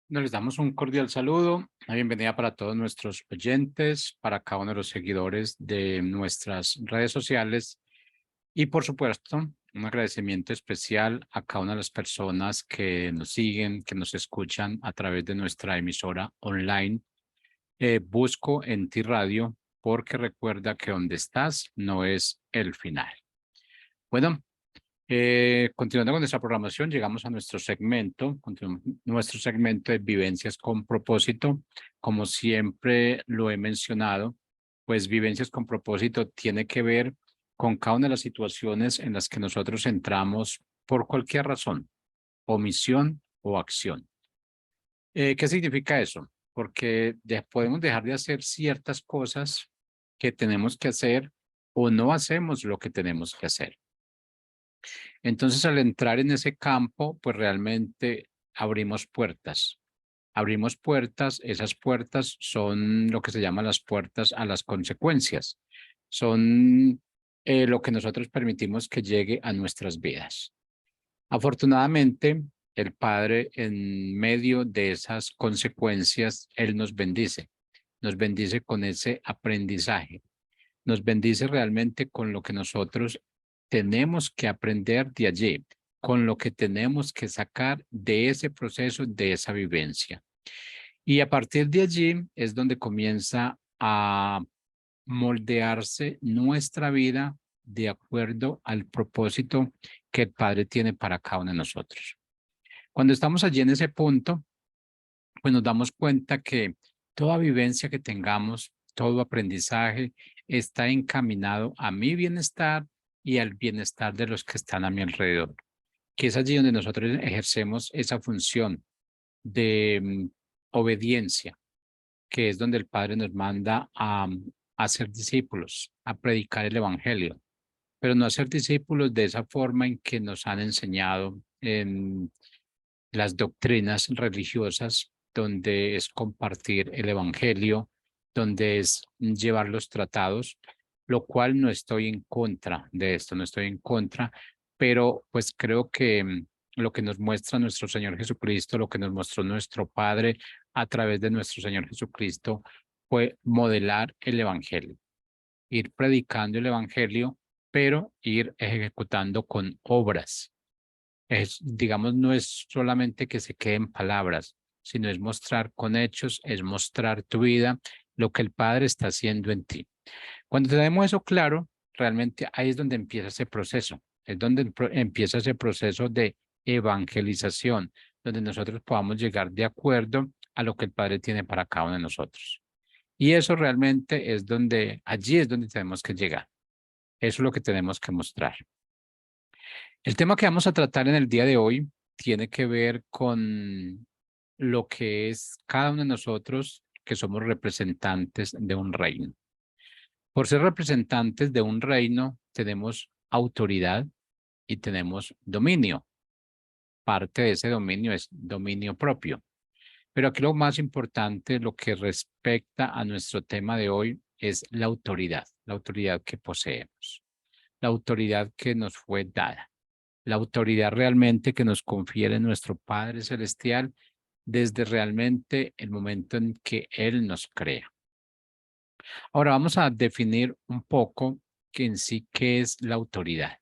Les damos un cordial saludo, una bienvenida para todos nuestros oyentes, para cada uno de los seguidores de nuestras redes sociales y, por supuesto, un agradecimiento especial a cada una de las personas que nos siguen, que nos escuchan a través de nuestra emisora online. Busco en ti radio, porque recuerda que donde estás no es el final. Bueno, continuando con nuestra programación, llegamos a nuestro segmento de vivencias con propósito. Como siempre lo he mencionado, pues vivencias con propósito tiene que ver con cada una de las situaciones en las que nosotros entramos por cualquier razón, omisión o acción. ¿Qué significa eso? Porque podemos dejar de hacer ciertas cosas que tenemos que hacer o no hacemos lo que tenemos que hacer. Entonces, al entrar en ese campo, pues realmente abrimos puertas. Abrimos puertas, esas puertas son lo que se llama las puertas a las consecuencias. Son lo que nosotros permitimos que llegue a nuestras vidas. Afortunadamente, el Padre, en medio de esas consecuencias, Él nos bendice con ese aprendizaje, nos bendice realmente con lo que nosotros tenemos que aprender de allí, con lo que tenemos que sacar de ese proceso, de esa vivencia. Y a partir de allí es donde comienza a moldearse nuestra vida de acuerdo al propósito que el Padre tiene para cada uno de nosotros. Cuando estamos allí en ese punto, pues nos damos cuenta que toda vivencia que tengamos, todo aprendizaje está encaminado a mi bienestar y al bienestar de los que están a mi alrededor, que es allí donde nosotros ejercemos esa función de obediencia, que es donde el Padre nos manda a ser discípulos, a predicar el Evangelio, pero no a ser discípulos de esa forma en que nos han enseñado en las doctrinas religiosas, donde es compartir el Evangelio, donde es llevar los tratados, lo cual no estoy en contra de esto, no estoy en contra, pero pues creo que lo que nos muestra nuestro Señor Jesucristo, lo que nos mostró nuestro Padre a través de nuestro Señor Jesucristo, fue modelar el Evangelio, ir predicando el Evangelio, pero ir ejecutando con obras. Digamos, no es solamente que se queden palabras, sino es mostrar con hechos, es mostrar tu vida, lo que el Padre está haciendo en ti. Cuando tenemos eso claro, realmente ahí es donde empieza ese proceso, es donde empieza ese proceso de evangelización, donde nosotros podamos llegar de acuerdo a lo que el Padre tiene para cada uno de nosotros. Y eso realmente es donde, allí es donde tenemos que llegar. Eso es lo que tenemos que mostrar. El tema que vamos a tratar en el día de hoy tiene que ver con lo que es cada uno de nosotros que somos representantes de un reino. Por ser representantes de un reino, tenemos autoridad y tenemos dominio. Parte de ese dominio es dominio propio. Pero aquí lo más importante, lo que respecta a nuestro tema de hoy, es la autoridad que poseemos, la autoridad que nos fue dada, la autoridad realmente que nos confiere nuestro Padre Celestial desde realmente el momento en que Él nos crea. Ahora vamos a definir un poco que en sí qué es la autoridad.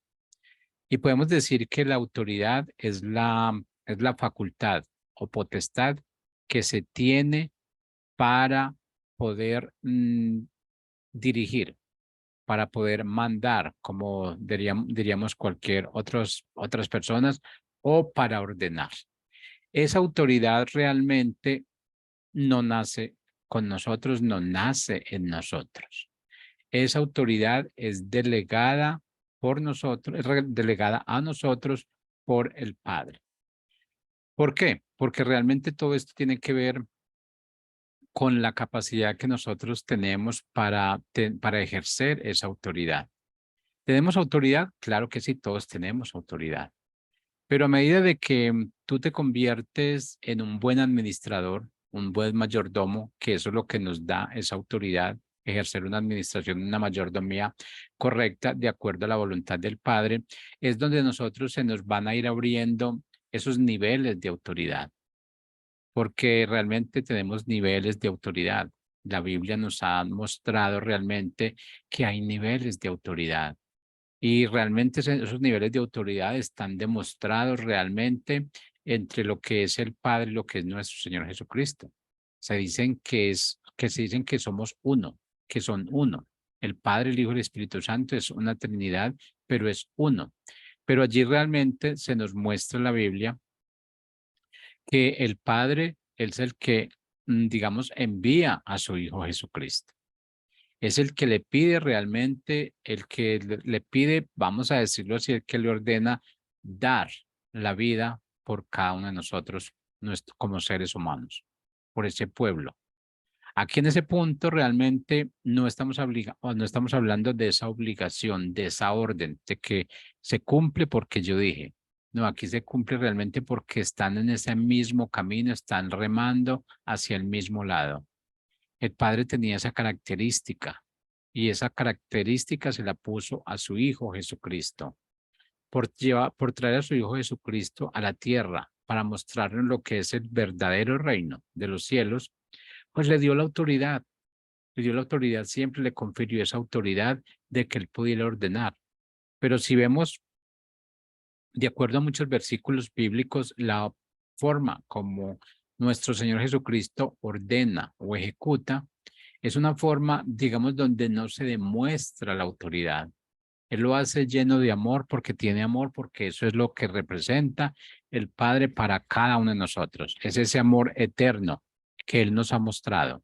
Y podemos decir que la autoridad es la facultad o potestad que se tiene para poder dirigir, para poder mandar, como diríamos otras personas, o para ordenar. Esa autoridad realmente no nace con nosotros, no nace en nosotros. Esa autoridad es delegada por nosotros, delegada a nosotros por el Padre. ¿Por qué? Porque realmente todo esto tiene que ver con la capacidad que nosotros tenemos para ejercer esa autoridad. ¿Tenemos autoridad? Claro que sí, todos tenemos autoridad. Pero a medida de que tú te conviertes en un buen administrador, un buen mayordomo, que eso es lo que nos da esa autoridad, ejercer una administración, una mayordomía correcta de acuerdo a la voluntad del Padre, es donde nosotros se nos van a ir abriendo esos niveles de autoridad, porque realmente tenemos niveles de autoridad. La Biblia nos ha mostrado realmente que hay niveles de autoridad. Y realmente esos niveles de autoridad están demostrados realmente entre lo que es el Padre y lo que es nuestro Señor Jesucristo. Se dicen que somos uno, que son uno. El Padre, el Hijo y el Espíritu Santo es una Trinidad, pero es uno. Pero allí realmente se nos muestra en la Biblia que el Padre es el que, digamos, envía a su Hijo Jesucristo. Es el que le pide realmente, el que le pide, vamos a decirlo así, el que le ordena dar la vida por cada uno de nosotros como seres humanos, por ese pueblo. Aquí en ese punto realmente no estamos hablando de esa obligación, de esa orden, de que se cumple porque yo dije. No, aquí se cumple realmente porque están en ese mismo camino, están remando hacia el mismo lado. El Padre tenía esa característica y esa característica se la puso a su Hijo Jesucristo por traer a su Hijo Jesucristo a la tierra para mostrarnos lo que es el verdadero reino de los cielos, pues le dio la autoridad, siempre le confirió esa autoridad de que él pudiera ordenar. Pero si vemos, de acuerdo a muchos versículos bíblicos, la forma como nuestro Señor Jesucristo ordena o ejecuta es una forma, digamos, donde no se demuestra la autoridad. Él lo hace lleno de amor porque tiene amor, porque eso es lo que representa el Padre para cada uno de nosotros. Es ese amor eterno que Él nos ha mostrado.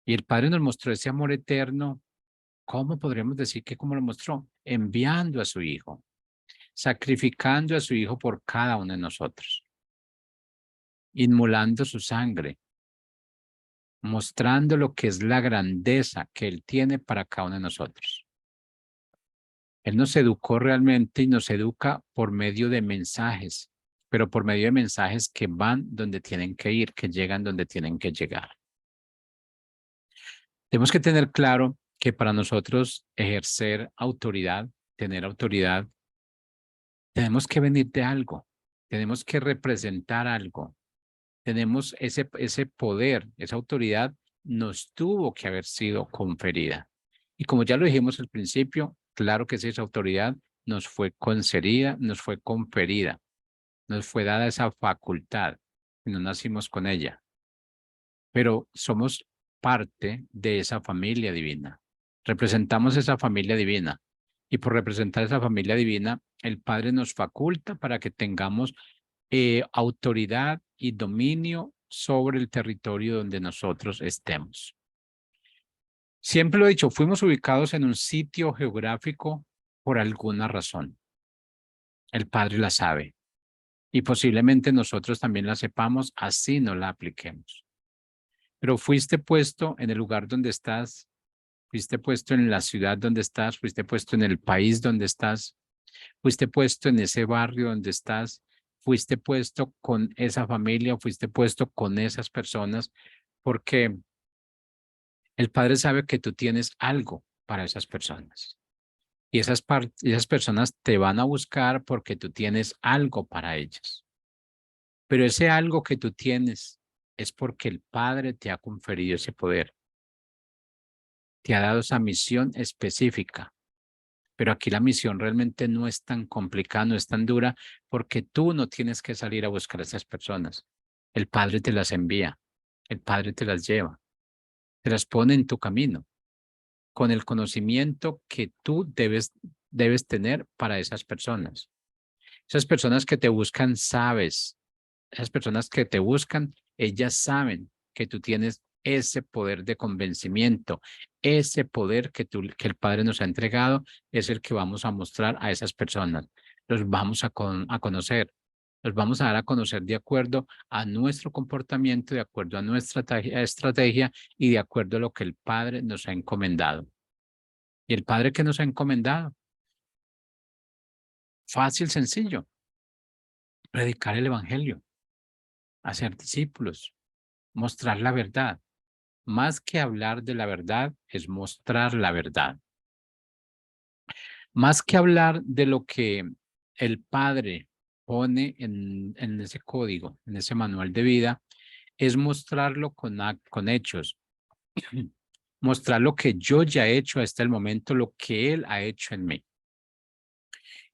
Y el Padre nos mostró ese amor eterno. ¿Cómo podríamos decir que cómo lo mostró? Enviando a su Hijo, sacrificando a su Hijo por cada uno de nosotros, inmolando su sangre, mostrando lo que es la grandeza que Él tiene para cada uno de nosotros. Él nos educó realmente y nos educa por medio de mensajes, pero por medio de mensajes que van donde tienen que ir, que llegan donde tienen que llegar. Tenemos que tener claro que para nosotros ejercer autoridad, tener autoridad, tenemos que venir de algo, tenemos que representar algo, tenemos ese poder, esa autoridad nos tuvo que haber sido conferida. Y como ya lo dijimos al principio, claro que esa autoridad nos fue concedida, nos fue conferida, nos fue dada esa facultad, y no nacimos con ella, pero somos parte de esa familia divina. Representamos esa familia divina y por representar esa familia divina, el Padre nos faculta para que tengamos autoridad y dominio sobre el territorio donde nosotros estemos. Siempre lo he dicho, fuimos ubicados en un sitio geográfico por alguna razón. El Padre la sabe y posiblemente nosotros también la sepamos, así no la apliquemos. Pero fuiste puesto en el lugar donde estás, fuiste puesto en la ciudad donde estás, fuiste puesto en el país donde estás, fuiste puesto en ese barrio donde estás, fuiste puesto con esa familia, fuiste puesto con esas personas, porque el Padre sabe que tú tienes algo para esas personas. Y esas personas te van a buscar porque tú tienes algo para ellas. Pero ese algo que tú tienes es porque el Padre te ha conferido ese poder, te ha dado esa misión específica. Pero aquí la misión realmente no es tan complicada, no es tan dura, porque tú no tienes que salir a buscar a esas personas. El Padre te las envía, el Padre te las lleva, te las pone en tu camino, con el conocimiento que tú debes tener para esas personas. Esas personas que te buscan, sabes, esas personas que te buscan, ellas saben que tú tienes ese poder de convencimiento, ese poder que el Padre nos ha entregado es el que vamos a mostrar a esas personas. Los vamos a conocer, los vamos a dar a conocer de acuerdo a nuestro comportamiento, de acuerdo a nuestra estrategia y de acuerdo a lo que el Padre nos ha encomendado. ¿Y el Padre que nos ha encomendado? Fácil, sencillo. Predicar el Evangelio, hacer discípulos, mostrar la verdad. Más que hablar de la verdad, es mostrar la verdad. Más que hablar de lo que el Padre pone en ese código, en ese manual de vida, es mostrarlo con hechos. Mostrar lo que yo ya he hecho hasta el momento, lo que Él ha hecho en mí.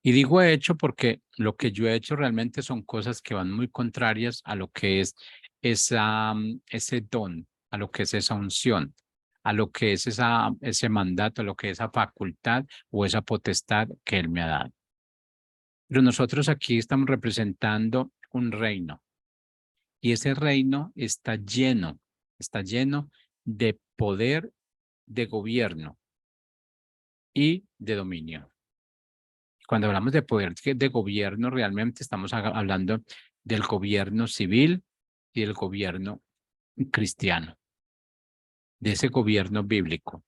Y digo hecho porque lo que yo he hecho realmente son cosas que van muy contrarias a lo que es ese don, a lo que es esa unción, a lo que es ese mandato, a lo que es esa facultad o esa potestad que Él me ha dado. Pero nosotros aquí estamos representando un reino y ese reino está lleno de poder, de gobierno y de dominio. Cuando hablamos de poder de gobierno, realmente estamos hablando del gobierno civil y del gobierno cristiano, de ese gobierno bíblico.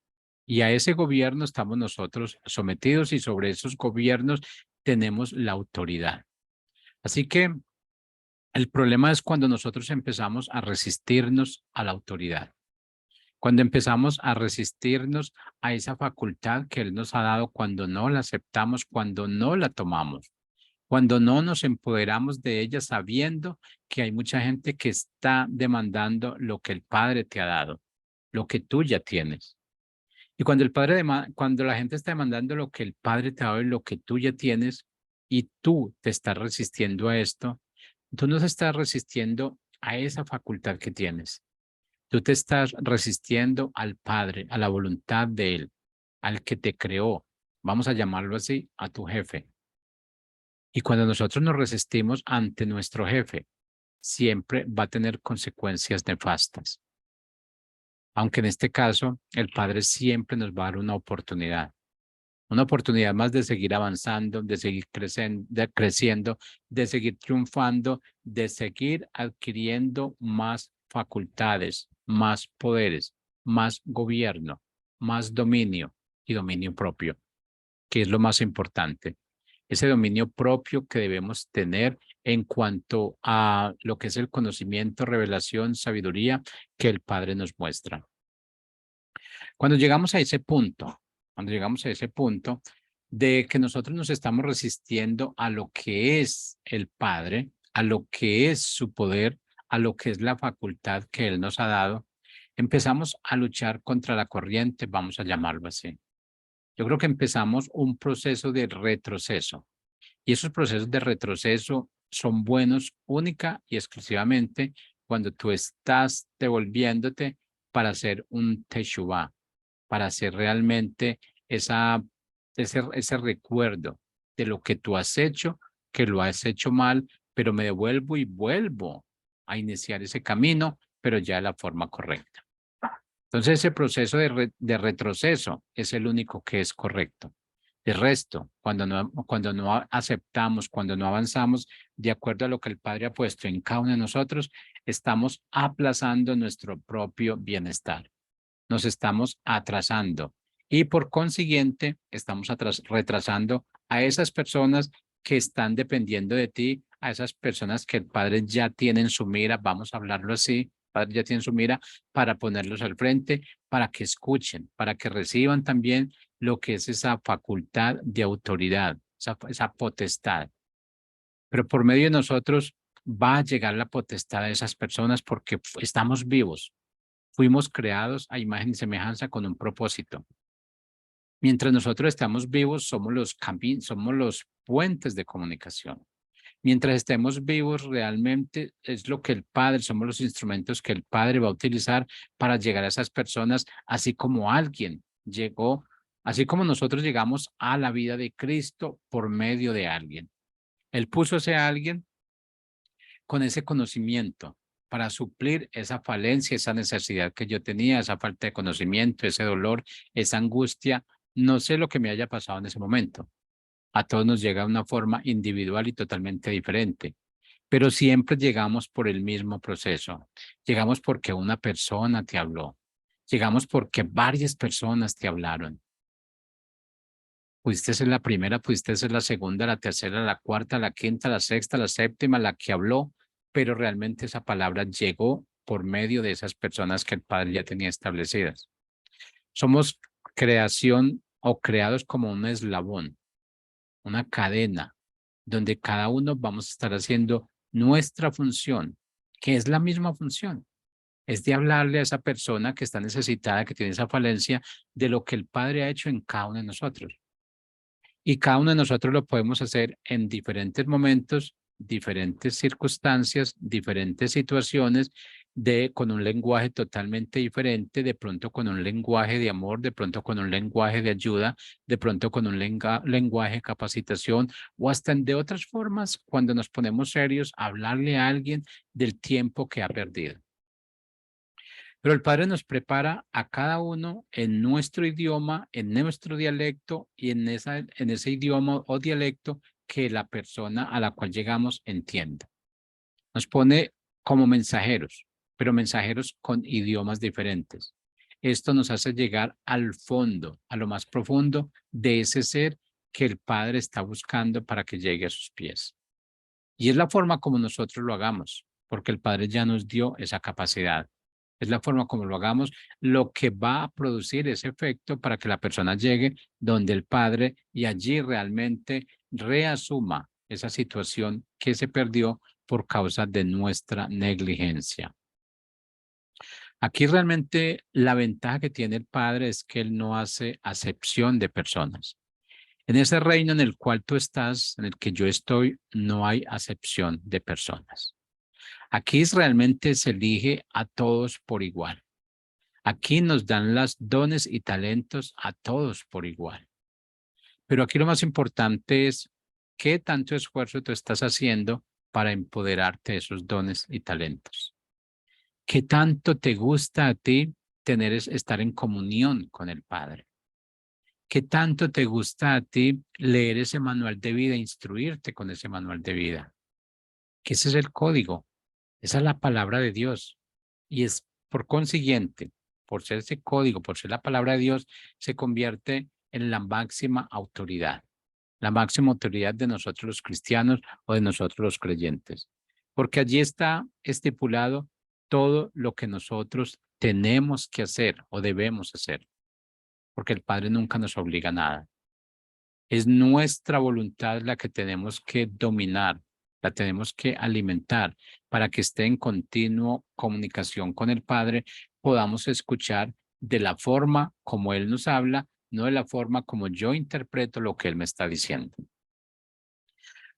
Y a ese gobierno estamos nosotros sometidos y sobre esos gobiernos tenemos la autoridad. Así que el problema es cuando nosotros empezamos a resistirnos a la autoridad, cuando empezamos a resistirnos a esa facultad que Él nos ha dado, cuando no la aceptamos, cuando no la tomamos. Cuando no nos empoderamos de ella sabiendo que hay mucha gente que está demandando lo que el Padre te ha dado, lo que tú ya tienes. Y cuando cuando la gente está demandando lo que el Padre te ha dado y lo que tú ya tienes y tú te estás resistiendo a esto, tú no te estás resistiendo a esa facultad que tienes. Tú te estás resistiendo al Padre, a la voluntad de Él, al que te creó. Vamos a llamarlo así, a tu jefe. Y cuando nosotros nos resistimos ante nuestro jefe, siempre va a tener consecuencias nefastas. Aunque en este caso, el Padre siempre nos va a dar una oportunidad más de seguir avanzando, de seguir creciendo, de seguir triunfando, de seguir adquiriendo más facultades, más poderes, más gobierno, más dominio y dominio propio, que es lo más importante. Ese dominio propio que debemos tener en cuanto a lo que es el conocimiento, revelación, sabiduría que el Padre nos muestra. Cuando llegamos a ese punto, cuando llegamos a ese punto de que nosotros nos estamos resistiendo a lo que es el Padre, a lo que es su poder, a lo que es la facultad que Él nos ha dado, empezamos a luchar contra la corriente, vamos a llamarlo así. Yo creo que empezamos un proceso de retroceso. Y esos procesos de retroceso son buenos única y exclusivamente cuando tú estás devolviéndote para hacer un teshuvah, para hacer realmente ese recuerdo de lo que tú has hecho, que lo has hecho mal, pero me devuelvo y vuelvo a iniciar ese camino, pero ya de la forma correcta. Entonces ese proceso de retroceso es el único que es correcto. El resto, cuando no aceptamos, cuando no avanzamos de acuerdo a lo que el Padre ha puesto en cada uno de nosotros, estamos aplazando nuestro propio bienestar. Nos estamos atrasando y por consiguiente estamos retrasando a esas personas que están dependiendo de ti, a esas personas que el Padre ya tiene en su mira, vamos a hablarlo así, el Padre ya tiene en su mira para ponerlos al frente, para que escuchen, para que reciban también lo que es esa facultad de autoridad, esa potestad. Pero por medio de nosotros va a llegar la potestad de esas personas porque estamos vivos. Fuimos creados a imagen y semejanza con un propósito. Mientras nosotros estamos vivos, somos los puentes de comunicación. Mientras estemos vivos, realmente es lo que el Padre, somos los instrumentos que el Padre va a utilizar para llegar a esas personas, así como alguien llegó, así como nosotros llegamos a la vida de Cristo por medio de alguien. Él puso a ese alguien con ese conocimiento para suplir esa falencia, esa necesidad que yo tenía, esa falta de conocimiento, ese dolor, esa angustia. No sé lo que me haya pasado en ese momento. A todos nos llega de una forma individual y totalmente diferente, pero siempre llegamos por el mismo proceso. Llegamos porque una persona te habló. Llegamos porque varias personas te hablaron. Pudiste ser la primera, pudiste ser la segunda, la tercera, la cuarta, la quinta, la sexta, la séptima, la que habló, pero realmente esa palabra llegó por medio de esas personas que el Padre ya tenía establecidas. Somos creación o creados como un eslabón, una cadena, donde cada uno vamos a estar haciendo nuestra función, que es la misma función. Es de hablarle a esa persona que está necesitada, que tiene esa falencia, de lo que el Padre ha hecho en cada uno de nosotros. Y cada uno de nosotros lo podemos hacer en diferentes momentos, diferentes circunstancias, diferentes situaciones, con un lenguaje totalmente diferente, de pronto con un lenguaje de amor, de pronto con un lenguaje de ayuda, de pronto con un lenguaje de capacitación, o hasta de otras formas, cuando nos ponemos serios, hablarle a alguien del tiempo que ha perdido. Pero el Padre nos prepara a cada uno en nuestro idioma, en nuestro dialecto y en ese idioma o dialecto que la persona a la cual llegamos entienda. Nos pone como mensajeros, pero mensajeros con idiomas diferentes. Esto nos hace llegar al fondo, a lo más profundo de ese ser que el Padre está buscando para que llegue a sus pies. Y es la forma como nosotros lo hagamos, porque el Padre ya nos dio esa capacidad. Es la forma como lo hagamos lo que va a producir ese efecto para que la persona llegue donde el Padre y allí realmente reasuma esa situación que se perdió por causa de nuestra negligencia. Aquí realmente la ventaja que tiene el Padre es que Él no hace acepción de personas. En ese reino en el cual tú estás, en el que yo estoy, no hay acepción de personas. Aquí realmente se elige a todos por igual. Aquí nos dan los dones y talentos a todos por igual. Pero aquí lo más importante es qué tanto esfuerzo tú estás haciendo para empoderarte de esos dones y talentos. ¿Qué tanto te gusta a ti estar en comunión con el Padre? ¿Qué tanto te gusta a ti leer ese manual de vida, instruirte con ese manual de vida? Que ese es el código, esa es la palabra de Dios. Y es por consiguiente, por ser ese código, por ser la palabra de Dios, se convierte en la máxima autoridad de nosotros los cristianos o de nosotros los creyentes. Porque allí está estipulado todo lo que nosotros tenemos que hacer o debemos hacer. Porque el Padre nunca nos obliga a nada. Es nuestra voluntad la que tenemos que dominar, la tenemos que alimentar para que esté en continua comunicación con el Padre, podamos escuchar de la forma como Él nos habla, no de la forma como yo interpreto lo que Él me está diciendo.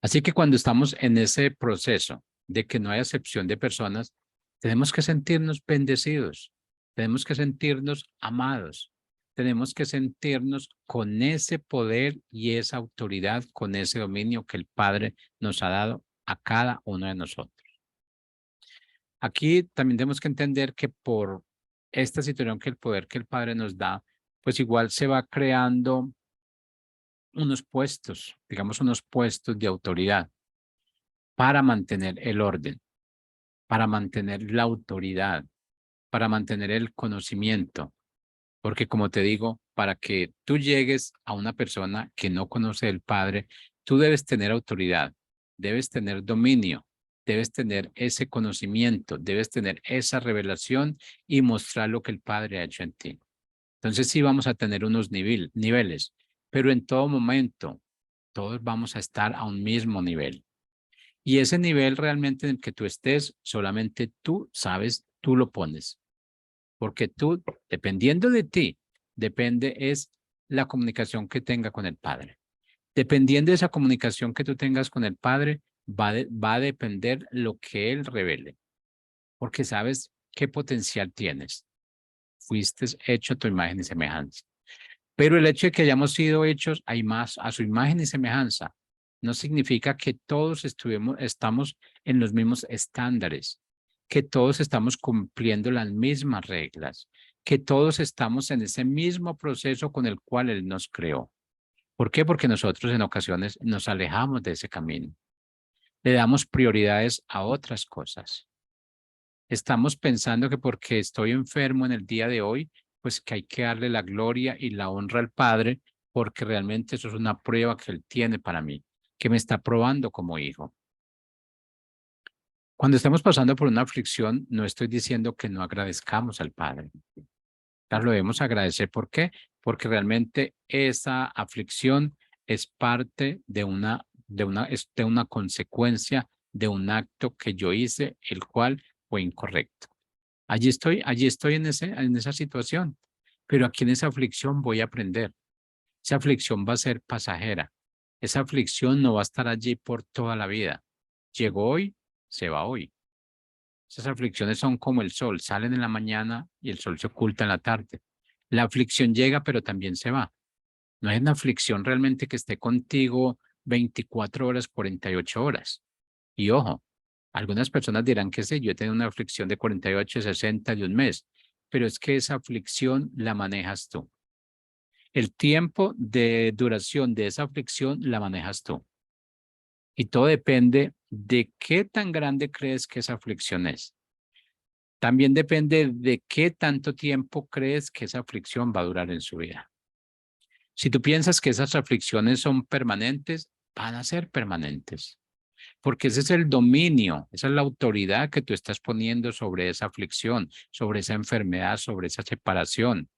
Así que cuando estamos en ese proceso de que no hay acepción de personas, tenemos que sentirnos bendecidos, tenemos que sentirnos amados, tenemos que sentirnos con ese poder y esa autoridad, con ese dominio que el Padre nos ha dado a cada uno de nosotros. Aquí también tenemos que entender que por esta situación que el poder que el Padre nos da, pues igual se va creando unos puestos, digamos unos puestos de autoridad para mantener el orden, para mantener la autoridad, para mantener el conocimiento. Porque como te digo, para que tú llegues a una persona que no conoce al Padre, tú debes tener autoridad, debes tener dominio, debes tener ese conocimiento, debes tener esa revelación y mostrar lo que el Padre ha hecho en ti. Entonces sí vamos a tener unos niveles, pero en todo momento todos vamos a estar a un mismo nivel. Y ese nivel realmente en el que tú estés, solamente tú sabes, tú lo pones. Porque tú, dependiendo de ti, depende es la comunicación que tenga con el Padre. Dependiendo de esa comunicación que tú tengas con el Padre, va a depender lo que Él revele. Porque sabes qué potencial tienes. Fuiste hecho a tu imagen y semejanza. Pero el hecho de que hayamos sido hechos a su imagen y semejanza no significa que todos estamos en los mismos estándares, que todos estamos cumpliendo las mismas reglas, que todos estamos en ese mismo proceso con el cual Él nos creó. ¿Por qué? Porque nosotros en ocasiones nos alejamos de ese camino. Le damos prioridades a otras cosas. Estamos pensando que porque estoy enfermo en el día de hoy, pues que hay que darle la gloria y la honra al Padre, porque realmente eso es una prueba que Él tiene para mí, que me está probando como hijo. Cuando estamos pasando por una aflicción, no estoy diciendo que no agradezcamos al Padre. Claro, lo debemos agradecer. ¿Por qué? Porque realmente esa aflicción es parte de una consecuencia de un acto que yo hice, el cual fue incorrecto. Allí estoy en esa situación, pero aquí en esa aflicción voy a aprender. Esa aflicción va a ser pasajera. Esa aflicción no va a estar allí por toda la vida. Llegó hoy, se va hoy. Esas aflicciones son como el sol, salen en la mañana y el sol se oculta en la tarde. La aflicción llega, pero también se va. No es una aflicción realmente que esté contigo 24 horas, 48 horas. Y ojo, algunas personas dirán que sí, yo he tenido una aflicción de 48, 60 de un mes, pero es que esa aflicción la manejas tú. El tiempo de duración de esa aflicción la manejas tú. Y todo depende de qué tan grande crees que esa aflicción es. También depende de qué tanto tiempo crees que esa aflicción va a durar en su vida. Si tú piensas que esas aflicciones son permanentes, van a ser permanentes, porque ese es el dominio, esa es la autoridad que tú estás poniendo sobre esa aflicción, sobre esa enfermedad, sobre esa separación.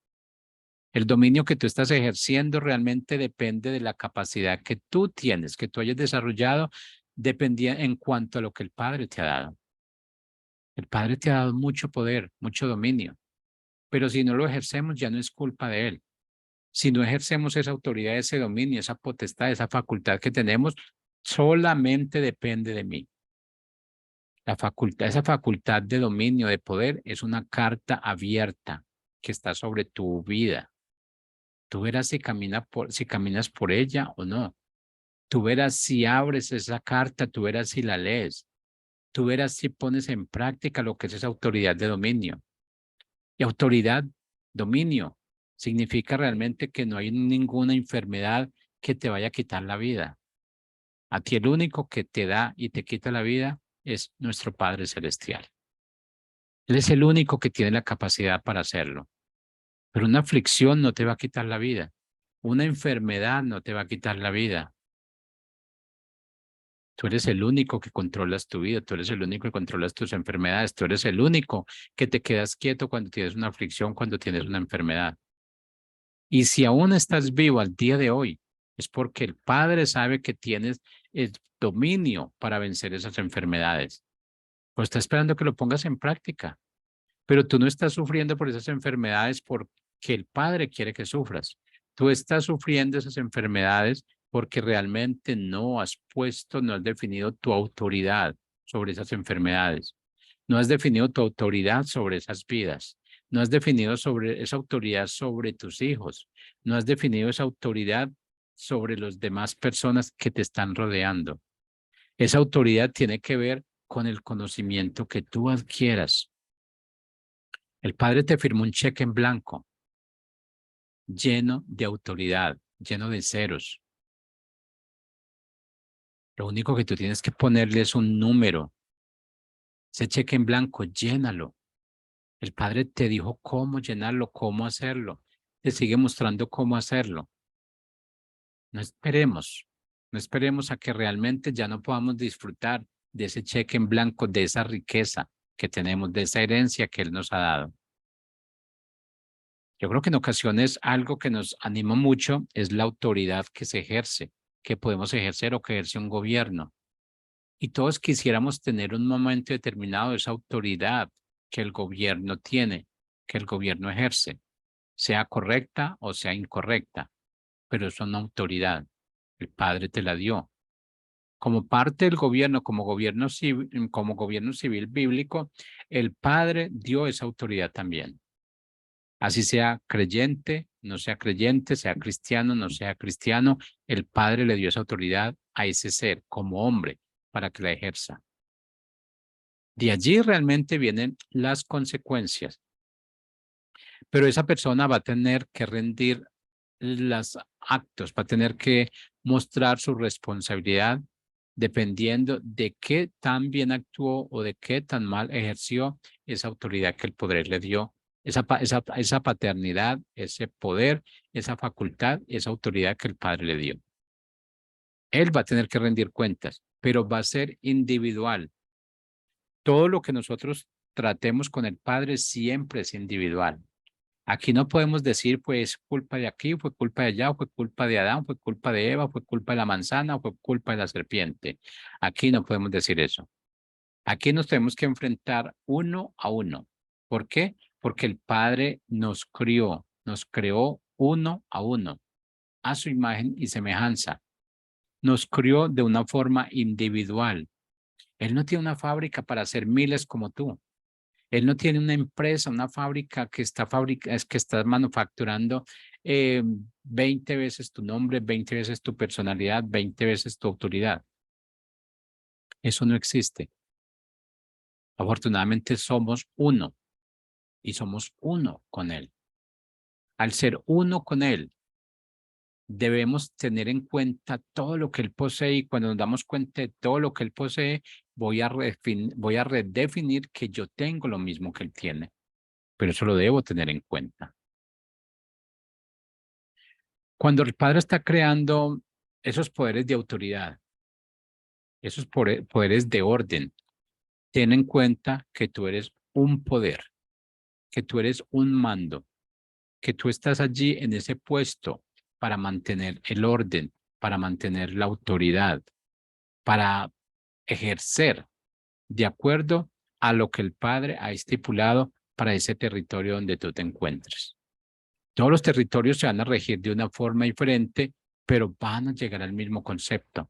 El dominio que tú estás ejerciendo realmente depende de la capacidad que tú tienes, que tú hayas desarrollado, dependía en cuanto a lo que el Padre te ha dado. El Padre te ha dado mucho poder, mucho dominio, pero si no lo ejercemos ya no es culpa de Él. Si no ejercemos esa autoridad, ese dominio, esa potestad, esa facultad que tenemos, solamente depende de mí. Esa facultad de dominio, de poder, es una carta abierta que está sobre tu vida. Tú verás si caminas por ella o no. Tú verás si abres esa carta, tú verás si la lees. Tú verás si pones en práctica lo que es esa autoridad de dominio. Y autoridad, dominio, significa realmente que no hay ninguna enfermedad que te vaya a quitar la vida. A ti el único que te da y te quita la vida es nuestro Padre Celestial. Él es el único que tiene la capacidad para hacerlo. Pero una aflicción no te va a quitar la vida. Una enfermedad no te va a quitar la vida. Tú eres el único que controlas tu vida, tú eres el único que controlas tus enfermedades, tú eres el único que te quedas quieto cuando tienes una aflicción, cuando tienes una enfermedad. Y si aún estás vivo al día de hoy, es porque el Padre sabe que tienes el dominio para vencer esas enfermedades. Pues está esperando que lo pongas en práctica. Pero tú no estás sufriendo por esas enfermedades porque el Padre quiere que sufras. Tú estás sufriendo esas enfermedades porque realmente no has puesto, no has definido tu autoridad sobre esas enfermedades. No has definido tu autoridad sobre esas vidas. No has definido sobre esa autoridad sobre tus hijos. No has definido esa autoridad sobre las demás personas que te están rodeando. Esa autoridad tiene que ver con el conocimiento que tú adquieras. El Padre te firmó un cheque en blanco, lleno de autoridad, lleno de ceros. Lo único que tú tienes que ponerle es un número. Ese cheque en blanco, llénalo. El Padre te dijo cómo llenarlo, cómo hacerlo. Te sigue mostrando cómo hacerlo. No esperemos, no esperemos a que realmente ya no podamos disfrutar de ese cheque en blanco, de esa riqueza que tenemos, de esa herencia que Él nos ha dado. Yo creo que en ocasiones algo que nos anima mucho es la autoridad que se ejerce, que podemos ejercer o que ejerce un gobierno. Y todos quisiéramos tener un momento determinado esa autoridad que el gobierno tiene, que el gobierno ejerce, sea correcta o sea incorrecta, pero es una autoridad. El Padre te la dio. Como parte del gobierno, como gobierno civil bíblico, el Padre dio esa autoridad también. Así sea creyente, no sea creyente, sea cristiano, no sea cristiano, el Padre le dio esa autoridad a ese ser como hombre para que la ejerza. De allí realmente vienen las consecuencias, pero esa persona va a tener que rendir los actos, va a tener que mostrar su responsabilidad dependiendo de qué tan bien actuó o de qué tan mal ejerció esa autoridad que el poder le dio, esa paternidad, ese poder, esa facultad, esa autoridad que el Padre le dio. Él va a tener que rendir cuentas, pero va a ser individual. Todo lo que nosotros tratemos con el Padre siempre es individual. Aquí no podemos decir, pues, culpa de aquí, fue culpa de allá, fue culpa de Adán, fue culpa de Eva, fue culpa de la manzana, fue culpa de la serpiente. Aquí no podemos decir eso. Aquí nos tenemos que enfrentar uno a uno. ¿Por qué? Porque el Padre nos creó uno a uno, a su imagen y semejanza. Nos crió de una forma individual. Él no tiene una fábrica para hacer miles como tú. Él no tiene una empresa, una fábrica que está manufacturando 20 veces tu nombre, 20 veces tu personalidad, 20 veces tu autoridad. Eso no existe. Afortunadamente somos uno y somos uno con Él. Al ser uno con Él, debemos tener en cuenta todo lo que Él posee y cuando nos damos cuenta de todo lo que Él posee, voy a redefinir que yo tengo lo mismo que Él tiene, pero eso lo debo tener en cuenta. Cuando el Padre está creando esos poderes de autoridad, esos poderes de orden, ten en cuenta que tú eres un poder, que tú eres un mando, que tú estás allí en ese puesto para mantener el orden, para mantener la autoridad, para ejercer de acuerdo a lo que el Padre ha estipulado para ese territorio donde tú te encuentres. Todos los territorios se van a regir de una forma diferente, pero van a llegar al mismo concepto.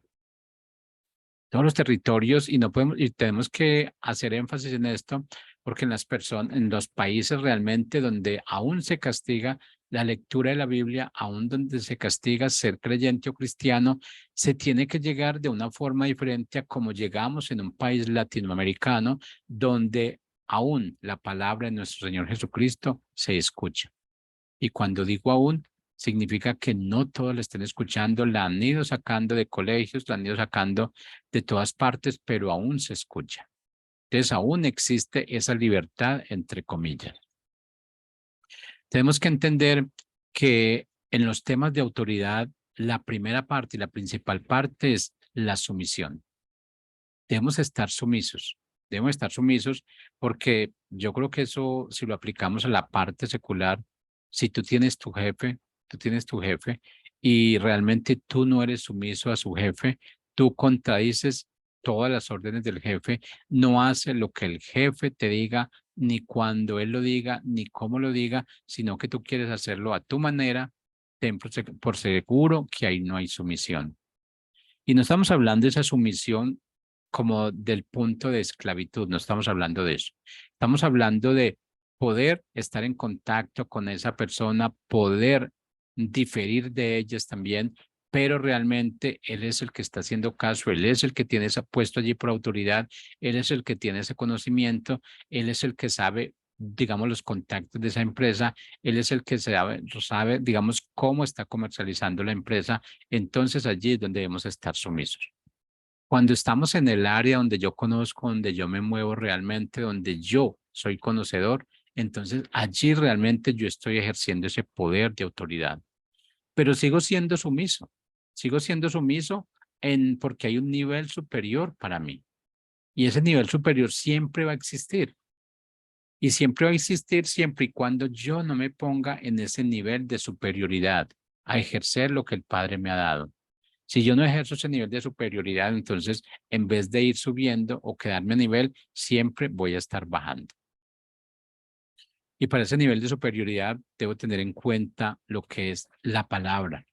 Todos los territorios y no podemos y tenemos que hacer énfasis en esto porque en los países realmente donde aún se castiga la lectura de la Biblia, aún donde se castiga ser creyente o cristiano, se tiene que llegar de una forma diferente a como llegamos en un país latinoamericano donde aún la palabra de nuestro Señor Jesucristo se escucha. Y cuando digo aún, significa que no todos la estén escuchando, la han ido sacando de colegios, la han ido sacando de todas partes, pero aún se escucha. Entonces aún existe esa libertad, entre comillas. Tenemos que entender que en los temas de autoridad, la primera parte y la principal parte es la sumisión. Debemos estar sumisos porque yo creo que eso, si lo aplicamos a la parte secular, si tú tienes tu jefe y realmente tú no eres sumiso a su jefe, tú contradices todas las órdenes del jefe, no hace lo que el jefe te diga, ni cuando él lo diga, ni cómo lo diga, sino que tú quieres hacerlo a tu manera, ten por seguro que ahí no hay sumisión. Y no estamos hablando de esa sumisión como del punto de esclavitud, no estamos hablando de eso. Estamos hablando de poder estar en contacto con esa persona, poder diferir de ellas también, pero realmente él es el que está haciendo caso, él es el que tiene ese puesto allí por autoridad, él es el que tiene ese conocimiento, él es el que sabe, digamos, los contactos de esa empresa, él es el que sabe, digamos, cómo está comercializando la empresa, entonces allí es donde debemos estar sumisos. Cuando estamos en el área donde yo conozco, donde yo me muevo realmente, donde yo soy conocedor, entonces allí realmente yo estoy ejerciendo ese poder de autoridad. Pero sigo siendo sumiso porque hay un nivel superior para mí. Y ese nivel superior siempre va a existir. Y siempre va a existir siempre y cuando yo no me ponga en ese nivel de superioridad a ejercer lo que el Padre me ha dado. Si yo no ejerzo ese nivel de superioridad, entonces en vez de ir subiendo o quedarme a nivel, siempre voy a estar bajando. Y para ese nivel de superioridad debo tener en cuenta lo que es la palabra,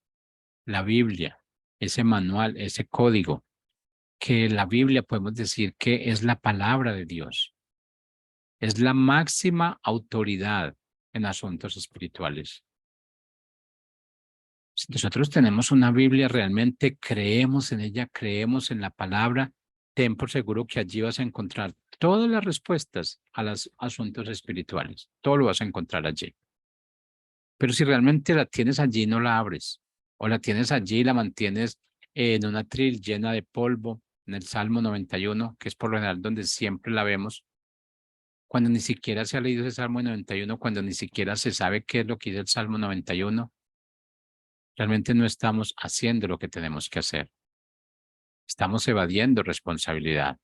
la Biblia, ese manual, ese código, que la Biblia podemos decir que es la palabra de Dios. Es la máxima autoridad en asuntos espirituales. Si nosotros tenemos una Biblia, realmente creemos en ella, creemos en la palabra, ten por seguro que allí vas a encontrar todas las respuestas a los asuntos espirituales. Todo lo vas a encontrar allí. Pero si realmente la tienes allí, no la abres. O la tienes allí y la mantienes en una atril llena de polvo, en el Salmo 91, que es por lo general donde siempre la vemos, cuando ni siquiera se ha leído ese Salmo 91, cuando ni siquiera se sabe qué es lo que dice el Salmo 91, realmente no estamos haciendo lo que tenemos que hacer. Estamos evadiendo responsabilidad.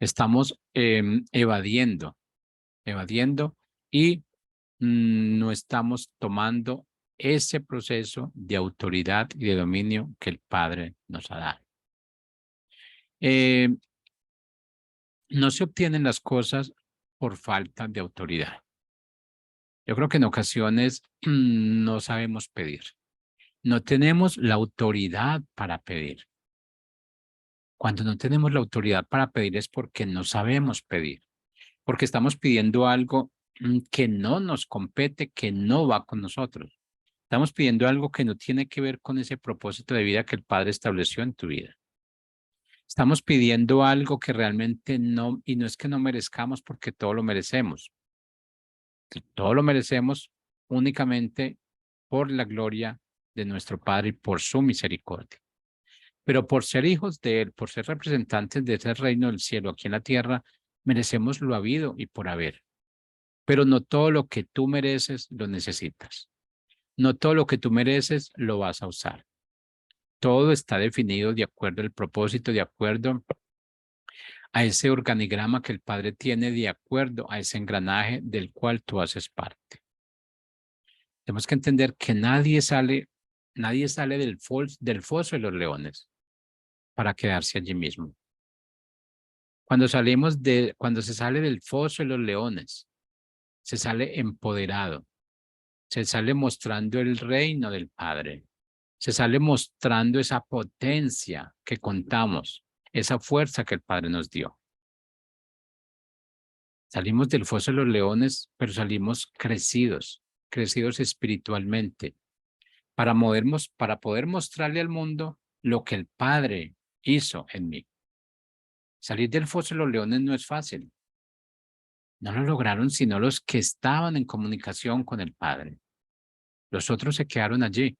Estamos evadiendo y no estamos tomando ese proceso de autoridad y de dominio que el Padre nos ha dado. No se obtienen las cosas por falta de autoridad. Yo creo que en ocasiones no sabemos pedir. No tenemos la autoridad para pedir. Cuando no tenemos la autoridad para pedir es porque no sabemos pedir, porque estamos pidiendo algo que no nos compete, que no va con nosotros. Estamos pidiendo algo que no tiene que ver con ese propósito de vida que el Padre estableció en tu vida. Estamos pidiendo algo que realmente no, y no es que no merezcamos porque todo lo merecemos. Todo lo merecemos únicamente por la gloria de nuestro Padre y por su misericordia. Pero por ser hijos de Él, por ser representantes de ese reino del cielo aquí en la tierra, merecemos lo habido y por haber. Pero no todo lo que tú mereces lo necesitas. No todo lo que tú mereces lo vas a usar. Todo está definido de acuerdo al propósito, de acuerdo a ese organigrama que el Padre tiene, de acuerdo a ese engranaje del cual tú haces parte. Tenemos que entender que nadie sale del foso de los leones para quedarse allí mismo. Cuando se sale del foso de los leones, se sale empoderado, se sale mostrando el reino del Padre, se sale mostrando esa potencia que contamos, esa fuerza que el Padre nos dio. Salimos del foso de los leones, pero salimos crecidos espiritualmente, para poder mostrarle al mundo lo que el Padre hizo en mí. Salir del foso de los leones no es fácil. No lo lograron sino los que estaban en comunicación con el Padre. Los otros se quedaron allí.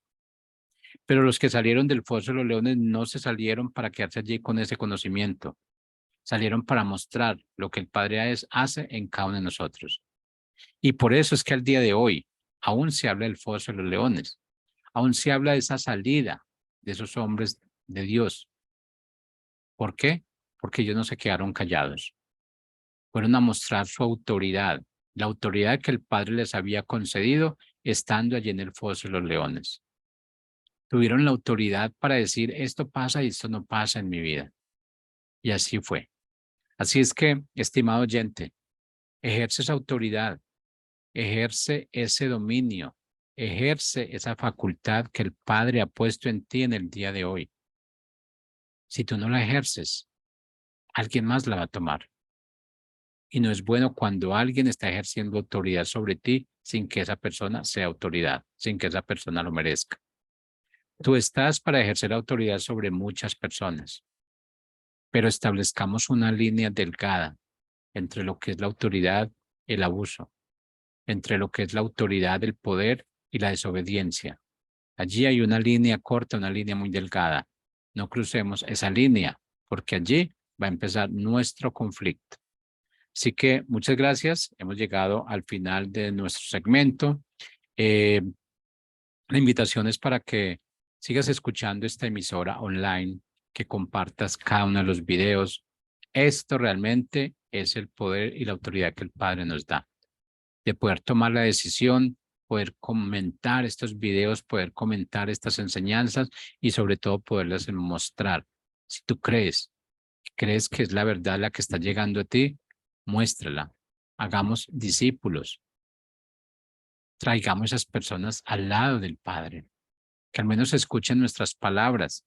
Pero los que salieron del foso de los leones no se salieron para quedarse allí con ese conocimiento. Salieron para mostrar lo que el Padre hace en cada uno de nosotros. Y por eso es que al día de hoy aún se habla del foso de los leones. Aún se habla de esa salida de esos hombres de Dios. ¿Por qué? Porque ellos no se quedaron callados. Fueron a mostrar su autoridad, la autoridad que el Padre les había concedido estando allí en el foso de los leones. Tuvieron la autoridad para decir esto pasa y esto no pasa en mi vida. Y así fue. Así es que, estimado oyente, ejerce esa autoridad, ejerce ese dominio, ejerce esa facultad que el Padre ha puesto en ti en el día de hoy. Si tú no la ejerces, alguien más la va a tomar. Y no es bueno cuando alguien está ejerciendo autoridad sobre ti sin que esa persona sea autoridad, sin que esa persona lo merezca. Tú estás para ejercer autoridad sobre muchas personas, pero establezcamos una línea delgada entre lo que es la autoridad y el abuso, entre lo que es la autoridad, el poder y la desobediencia. Allí hay una línea corta, una línea muy delgada. No crucemos esa línea, porque allí va a empezar nuestro conflicto. Así que muchas gracias. Hemos llegado al final de nuestro segmento. La invitación es para que sigas escuchando esta emisora online, que compartas cada uno de los videos. Esto realmente es el poder y la autoridad que el Padre nos da, de poder tomar la decisión, poder comentar estos videos, poder comentar estas enseñanzas y sobre todo poderlas mostrar. Si tú crees que es la verdad la que está llegando a ti, muéstrala. Hagamos discípulos. Traigamos a esas personas al lado del Padre, que al menos escuchen nuestras palabras,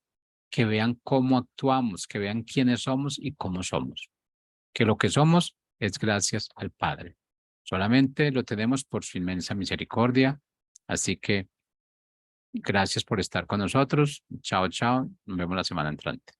que vean cómo actuamos, que vean quiénes somos y cómo somos. Que lo que somos es gracias al Padre. Solamente lo tenemos por su inmensa misericordia. Así que gracias por estar con nosotros. Chao, chao. Nos vemos la semana entrante.